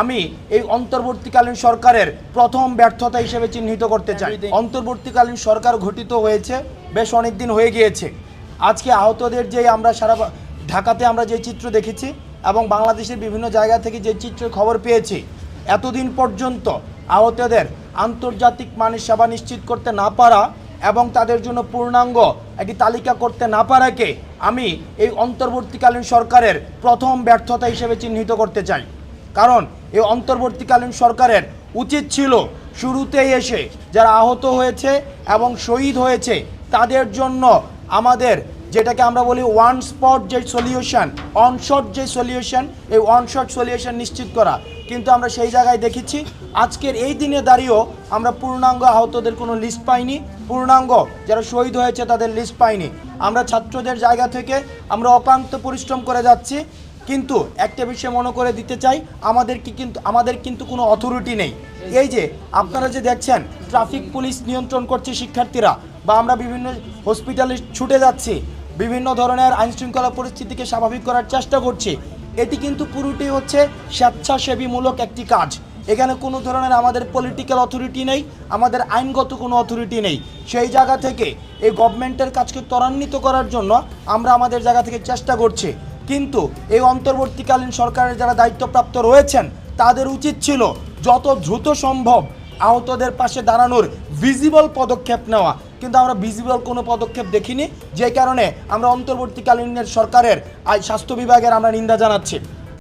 আমি এই অন্তর্বর্তীকালীন সরকারের প্রথম ব্যর্থতা হিসেবে চিহ্নিত করতে চাই। অন্তর্বর্তীকালীন সরকার গঠিত হয়েছে বেশ অনেক দিন হয়ে গিয়েছে। আজকে আহতদের যে আমরা সারা ঢাকাতে আমরা যে চিত্র দেখেছি এবং বাংলাদেশের বিভিন্ন জায়গা থেকে যে চিত্রের খবর পেয়েছি, এতদিন পর্যন্ত আহতদের আন্তর্জাতিক মানের সেবা নিশ্চিত করতে না পারা এবং তাদের জন্য পূর্ণাঙ্গ একটি তালিকা করতে না পারাকে আমি এই অন্তর্বর্তীকালীন সরকারের প্রথম ব্যর্থতা হিসেবে চিহ্নিত করতে চাই। কারণ এই অন্তর্বর্তীকালীন সরকারের উচিত ছিল শুরুতেই এসে যারা আহত হয়েছে এবং শহীদ হয়েছে তাদের জন্য আমাদের যেটাকে আমরা বলি ওয়ান স্পট যে সলিউশন, অনশট যে সলিউশন, এই অনশট সলিউশন নিশ্চিত করা। কিন্তু আমরা সেই জায়গায় দেখেছি আজকের এই দিনে দাঁড়িয়েও আমরা পূর্ণাঙ্গ আহতদের কোনো লিস্ট পাইনি, পূর্ণাঙ্গ যারা শহীদ হয়েছে তাদের লিস্ট পাইনি। আমরা ছাত্রদের জায়গা থেকে আমরা অক্লান্ত পরিশ্রম করে যাচ্ছি, কিন্তু একটা বিষয় মনে করে দিতে চাই, আমাদের কিন্তু কোনো অথরিটি নেই। এই যে আপনারা যে দেখছেন ট্রাফিক পুলিশ নিয়ন্ত্রণ করছে শিক্ষার্থীরা, বা আমরা বিভিন্ন হসপিটালে ছুটে যাচ্ছি, বিভিন্ন ধরনের আইনশৃঙ্খলা পরিস্থিতিকে স্বাভাবিক করার চেষ্টা করছি, এটি কিন্তু পুরোটাই হচ্ছে স্বেচ্ছাসেবীমূলক একটি কাজ। এখানে কোনো ধরনের আমাদের পলিটিক্যাল অথরিটি নেই, আমাদের আইনগত কোনো অথরিটি নেই। সেই জায়গা থেকে এই গভর্নমেন্টের কাজকে ত্বরান্বিত করার জন্য আমরা আমাদের জায়গা থেকে চেষ্টা করছি। কিন্তু এই অন্তর্বর্তীকালীন সরকারের যারা দায়িত্বপ্রাপ্ত রয়েছেন তাদের উচিত ছিল যত দ্রুত সম্ভব আহতদের পাশে দাঁড়ানোর ভিজিবল পদক্ষেপ নেওয়া। কিন্তু আমরা ভিজিবল কোনো পদক্ষেপ দেখিনি, যে কারণে আমরা অন্তর্বর্তীকালীন সরকারের স্বাস্থ্য বিভাগের আমরা নিন্দা জানাচ্ছি।